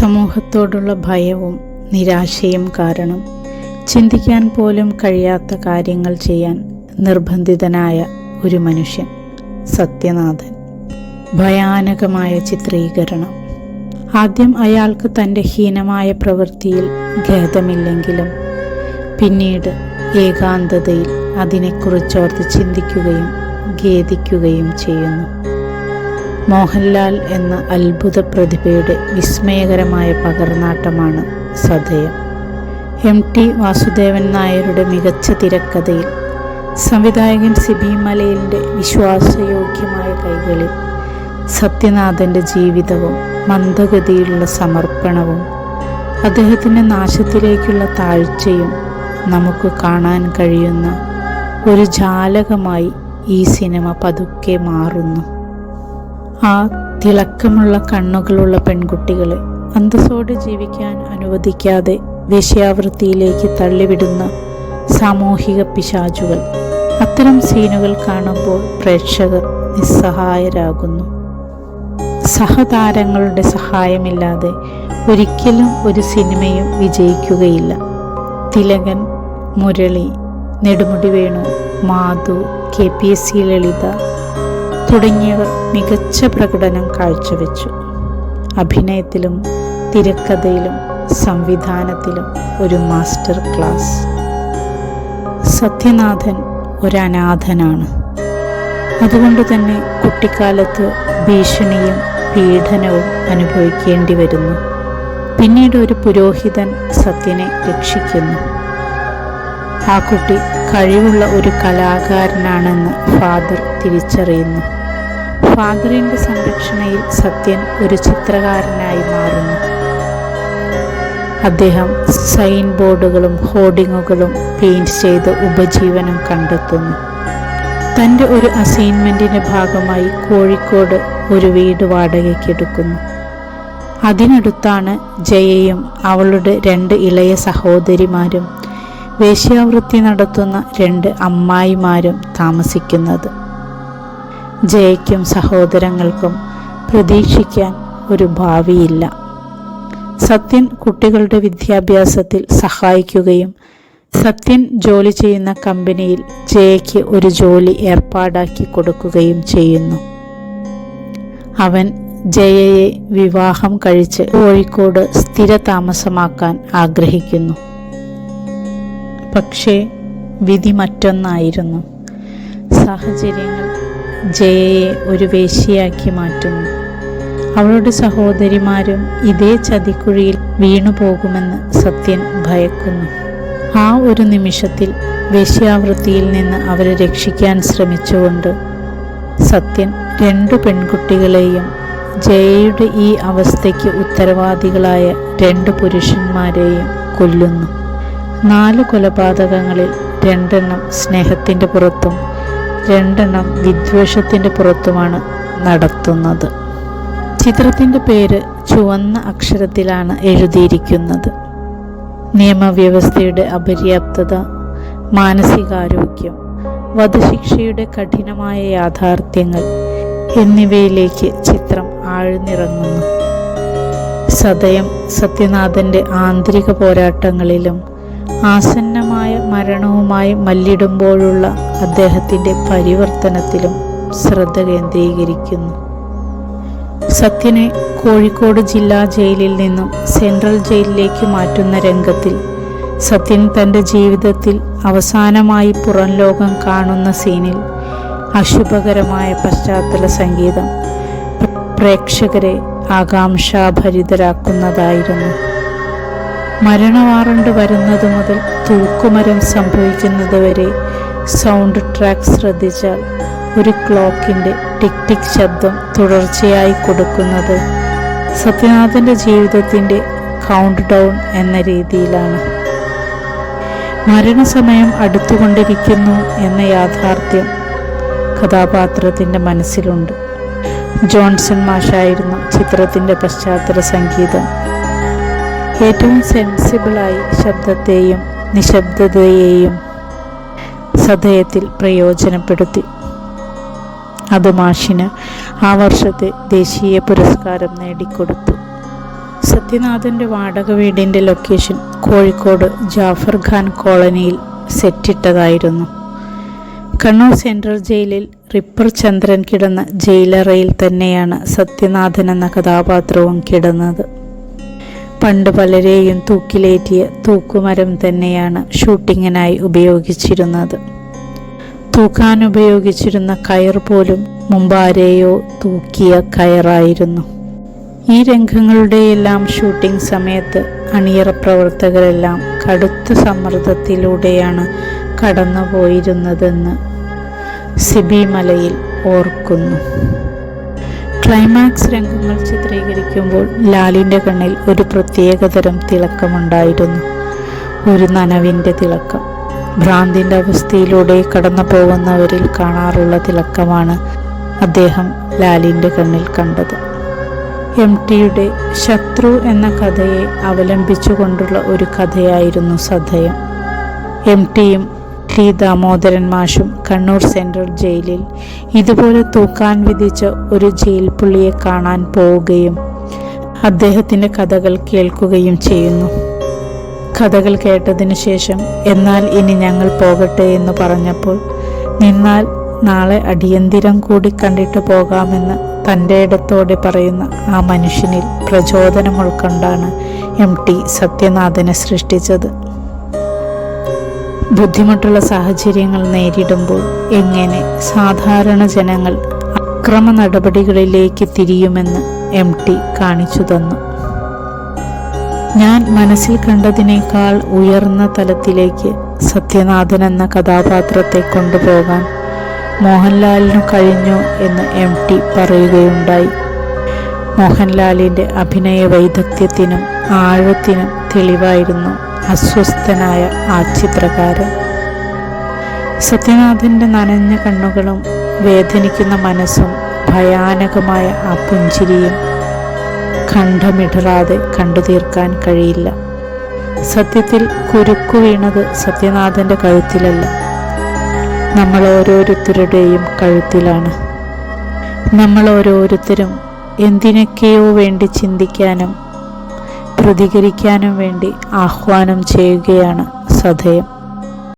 സമൂഹത്തോടുള്ള ഭയവും നിരാശയും കാരണം ചിന്തിക്കാൻ പോലും കഴിയാത്ത കാര്യങ്ങൾ ചെയ്യാൻ നിർബന്ധിതനായ ഒരു മനുഷ്യൻ, സത്യനാഥൻ. ഭയാനകമായ ചിത്രീകരണം. ആദ്യം അയാൾക്ക് തൻ്റെ ഹീനമായ പ്രവൃത്തിയിൽ ഖേദമില്ലെങ്കിലും പിന്നീട് ഏകാന്തതയിൽ അതിനെക്കുറിച്ചോർത്ത് ചിന്തിക്കുകയും ഖേദിക്കുകയും ചെയ്യുന്നു. മോഹൻലാൽ എന്ന അത്ഭുത പ്രതിഭയുടെ വിസ്മയകരമായ പകർന്നാട്ടമാണ് സതയം. MT വാസുദേവൻ നായരുടെ മികച്ച തിരക്കഥയിൽ സംവിധായകൻ സിബി മലയിലിൻ്റെ വിശ്വാസയോഗ്യമായ കൈകളിൽ സത്യനാഥൻ്റെ ജീവിതവും മന്ദഗതിയിലുള്ള സമർപ്പണവും അദ്ദേഹത്തിൻ്റെ നാശത്തിലേക്കുള്ള താഴ്ചയും നമുക്ക് കാണാൻ കഴിയുന്ന ഒരു ജാലകമായി ഈ സിനിമ പതുക്കെ മാറുന്നു. ആ തിളക്കമുള്ള കണ്ണുകളുള്ള പെൺകുട്ടികളെ അന്തസ്സോടെ ജീവിക്കാൻ അനുവദിക്കാതെ വേശ്യാവൃത്തിയിലേക്ക് തള്ളിവിടുന്ന സാമൂഹിക പിശാചുകൾ. അത്തരം സീനുകൾ കാണുമ്പോൾ പ്രേക്ഷകർ നിസ്സഹായരാകുന്നു. സഹതാരങ്ങളുടെ സഹായമില്ലാതെ ഒരിക്കലും ഒരു സിനിമയും വിജയിക്കുകയില്ല. തിലകൻ, മുരളി, നെടുമുടി വേണു, മാധു, KPSC ലളിത തുടങ്ങിയവർ മികച്ച പ്രകടനം കാഴ്ചവെച്ചു. അഭിനയത്തിലും തിരക്കഥയിലും സംവിധാനത്തിലും ഒരു മാസ്റ്റർ ക്ലാസ്. സത്യനാഥൻ ഒരു അനാഥനാണ്. അതുകൊണ്ട് തന്നെ കുട്ടിക്കാലത്ത് ഭീഷണിയും പീഡനവും അനുഭവിക്കേണ്ടി വരുന്നു. പിന്നീട് ഒരു പുരോഹിതൻ സത്യനെ രക്ഷിക്കുന്നു. ആ കുട്ടി കഴിവുള്ള ഒരു കലാകാരനാണെന്ന് ഫാദർ തിരിച്ചറിയുന്നു. ഫാദറിൻ്റെ സംരക്ഷണയിൽ സത്യൻ ഒരു ചിത്രകാരനായി മാറുന്നു. അദ്ദേഹം സൈൻ ബോർഡുകളും ഹോർഡിങ്ങുകളും പെയിൻറ് ചെയ്ത് ഉപജീവനം കണ്ടെത്തുന്നു. തൻ്റെ ഒരു അസൈൻമെൻറ്റിൻ്റെ ഭാഗമായി കോഴിക്കോട് ഒരു വീട് വാടകയ്ക്കെടുക്കുന്നു. അതിനടുത്താണ് ജയയും അവളുടെ 2 ഇളയ സഹോദരിമാരും വേശ്യാവൃത്തി നടത്തുന്ന 2 അമ്മായിമാരും താമസിക്കുന്നത്. ജയയ്ക്കും സഹോദരങ്ങൾക്കും പ്രതീക്ഷിക്കാൻ ഒരു ഭാവിയില്ല. സത്യൻ കുട്ടികളുടെ വിദ്യാഭ്യാസത്തിൽ സഹായിക്കുകയും സത്യൻ ജോലി ചെയ്യുന്ന കമ്പനിയിൽ ജയയ്ക്ക് ഒരു ജോലി ഏർപ്പാടാക്കി കൊടുക്കുകയും ചെയ്യുന്നു. അവൻ ജയയെ വിവാഹം കഴിച്ച് കോഴിക്കോട് സ്ഥിരതാമസമാക്കാൻ ആഗ്രഹിക്കുന്നു. പക്ഷേ വിധി മറ്റൊന്നായിരുന്നു. സാഹചര്യങ്ങൾ ജയയെ ഒരു വേശ്യയാക്കി മാറ്റുന്നു. അവളുടെ സഹോദരിമാരും ഇതേ ചതിക്കുഴിയിൽ വീണുപോകുമെന്ന് സത്യൻ ഭയക്കുന്നു. ആ ഒരു നിമിഷത്തിൽ വേശ്യാവൃത്തിയിൽ നിന്ന് അവരെ രക്ഷിക്കാൻ ശ്രമിച്ചുകൊണ്ട് സത്യൻ 2 പെൺകുട്ടികളെയും ജയയുടെ ഈ അവസ്ഥയ്ക്ക് ഉത്തരവാദികളായ 2 പുരുഷന്മാരെയും കൊല്ലുന്നു. 4 കൊലപാതകങ്ങളിൽ 2 സ്നേഹത്തിൻ്റെ പുറത്തും 2 വിദ്വേഷത്തിൻ്റെ പുറത്തുമാണ് നടത്തുന്നത്. ചിത്രത്തിൻ്റെ പേര് ചുവന്ന അക്ഷരത്തിലാണ് എഴുതിയിരിക്കുന്നത്. നിയമവ്യവസ്ഥയുടെ അപര്യാപ്തത, മാനസികാരോഗ്യം, വധശിക്ഷയുടെ കഠിനമായ യാഥാർത്ഥ്യങ്ങൾ എന്നിവയിലേക്ക് ചിത്രം ആഴ്ന്നിറങ്ങുന്നു. സതയം സത്യനാഥൻ്റെ ആന്തരിക പോരാട്ടങ്ങളിലും ആസന്നമായ മരണവുമായി മല്ലിടുമ്പോഴുള്ള അദ്ദേഹത്തിൻ്റെ പരിവർത്തനത്തിലും ശ്രദ്ധ കേന്ദ്രീകരിക്കുന്നു. സത്യനെ കോഴിക്കോട് ജില്ലാ ജയിലിൽ നിന്നും സെൻട്രൽ ജയിലിലേക്ക് മാറ്റുന്ന രംഗത്തിൽ സത്യൻ തൻ്റെ ജീവിതത്തിൽ അവസാനമായി പുറം ലോകം കാണുന്ന സീനിൽ അശുഭകരമായ പശ്ചാത്തല സംഗീതം പ്രേക്ഷകരെ ആകാംക്ഷാഭരിതരാക്കുന്നതായിരുന്നു. മരണവാറണ്ട് വരുന്നത് മുതൽ തൂക്കുമരം സംഭവിക്കുന്നത് വരെ സൗണ്ട് ട്രാക്ക് ശ്രദ്ധിച്ചാൽ ഒരു ക്ലോക്കിൻ്റെ ടിക് ടിക് ശബ്ദം തുടർച്ചയായി കൊടുക്കുന്നത് സത്യനാഥൻ്റെ ജീവിതത്തിൻ്റെ കൗണ്ട് ഡൗൺ എന്ന രീതിയിലാണ്. മരണസമയം അടുത്തുകൊണ്ടിരിക്കുന്നു എന്ന യാഥാർത്ഥ്യം കഥാപാത്രത്തിൻ്റെ മനസ്സിലുണ്ട്. ജോൺസൺ മാഷായിരുന്നു ചിത്രത്തിൻ്റെ പശ്ചാത്തല സംഗീതം. ഏറ്റവും സെൻസിബിളായി ശബ്ദത്തെയും നിശബ്ദതയെയും സതയത്തിൽ പ്രയോജനപ്പെടുത്തി. അത് മാഷിന് ആ വർഷത്തെ ദേശീയ പുരസ്കാരം നേടിക്കൊടുത്തു. സത്യനാഥൻ്റെ വാടക വീടിൻ്റെ ലൊക്കേഷൻ കോഴിക്കോട് ജാഫർ ഖാൻ കോളനിയിൽ സെറ്റിട്ടതായിരുന്നു. കണ്ണൂർ സെൻട്രൽ ജയിലിൽ റിപ്പർ ചന്ദ്രൻ കിടന്ന ജയിലറയിൽ തന്നെയാണ് സത്യനാഥൻ എന്ന കഥാപാത്രവും കിടന്നത്. പണ്ട് പലരെയും തൂക്കിലേറ്റിയ തൂക്കുമരം തന്നെയാണ് ഷൂട്ടിങ്ങിനായി ഉപയോഗിച്ചിരുന്നത്. തൂക്കാൻ ഉപയോഗിച്ചിരുന്ന കയർ പോലും മുമ്പാരെയോ തൂക്കിയ കയറായിരുന്നു. ഈ രംഗങ്ങളുടെയെല്ലാം ഷൂട്ടിംഗ് സമയത്ത് അണിയറ പ്രവർത്തകരെല്ലാം കടുത്ത സമ്മർദ്ദത്തിലൂടെയാണ് കടന്നുപോയിരുന്നതെന്ന് സിബി മലയിൽ ഓർക്കുന്നു. ക്ലൈമാക്സ് രംഗങ്ങൾ ചിത്രീകരിക്കുമ്പോൾ ലാലിൻ്റെ കണ്ണിൽ ഒരു പ്രത്യേകതരം തിളക്കമുണ്ടായിരുന്നു. ഒരു നനവിൻ്റെ തിളക്കം. ഭ്രാന്തിൻ്റെ അവസ്ഥയിലൂടെ കടന്നു പോകുന്നവരിൽ കാണാറുള്ള തിളക്കമാണ് അദ്ദേഹം ലാലിൻ്റെ കണ്ണിൽ കണ്ടത്. MTയുടെ ശത്രു എന്ന കഥയെ അവലംബിച്ചുകൊണ്ടുള്ള ഒരു കഥയായിരുന്നു സദയം. MTയും T ദാമോദരൻ മാഷും കണ്ണൂർ സെൻട്രൽ ജയിലിൽ ഇതുപോലെ തൂക്കാൻ വിധിച്ച ഒരു ജയിൽ പുള്ളിയെ കാണാൻ പോവുകയും അദ്ദേഹത്തിൻ്റെ കഥകൾ കേൾക്കുകയും ചെയ്യുന്നു. കഥകൾ കേട്ടതിനു ശേഷം എന്നാൽ ഇനി ഞങ്ങൾ പോകട്ടെ എന്ന് പറഞ്ഞപ്പോൾ നിന്നാൽ നാളെ അടിയന്തിരം കൂടി കണ്ടിട്ട് പോകാമെന്ന് തൻ്റെ ഇടത്തോടെ പറയുന്ന ആ മനുഷ്യനിൽ പ്രചോദനം ഉൾക്കൊണ്ടാണ് MT സത്യനാഥനെ സൃഷ്ടിച്ചത്. ബുദ്ധിമുട്ടുള്ള സാഹചര്യങ്ങൾ നേരിടുമ്പോൾ എങ്ങനെ സാധാരണ ജനങ്ങൾ അക്രമ നടപടികളിലേക്ക് തിരിയുമെന്ന് MT കാണിച്ചു തന്നു. ഞാൻ മനസ്സിൽ കണ്ടതിനേക്കാൾ ഉയർന്ന തലത്തിലേക്ക് സത്യനാഥൻ എന്ന കഥാപാത്രത്തെ കൊണ്ടുപോകാൻ മോഹൻലാലിനു കഴിഞ്ഞു എന്ന് MT പറയുകയുണ്ടായി. മോഹൻലാലിൻ്റെ അഭിനയ വൈദഗ്ധ്യത്തിനും ആഴത്തിനും തെളിവായിരുന്നു അസ്വസ്ഥനായ ആ ചിത്രകാരൻ. സത്യനാഥൻ്റെ നനഞ്ഞ കണ്ണുകളും വേദനിക്കുന്ന മനസ്സും ഭയാനകമായ ആ പുഞ്ചിരിയും കണ്ഠമിടറാതെ കണ്ടു തീർക്കാൻ കഴിയില്ല. സത്യത്തിൽ കുരുക്കു വീണത് സത്യനാഥൻ്റെ കഴുത്തിലല്ല, നമ്മൾ ഓരോരുത്തരുടെയും കഴുത്തിലാണ്. നമ്മൾ ഓരോരുത്തരും എന്തിനൊക്കെയോ വേണ്ടി ചിന്തിക്കാനും പ്രതികരിക്കാനും വേണ്ടി ആഹ്വാനം ചെയ്യുകയാണ് സദയം.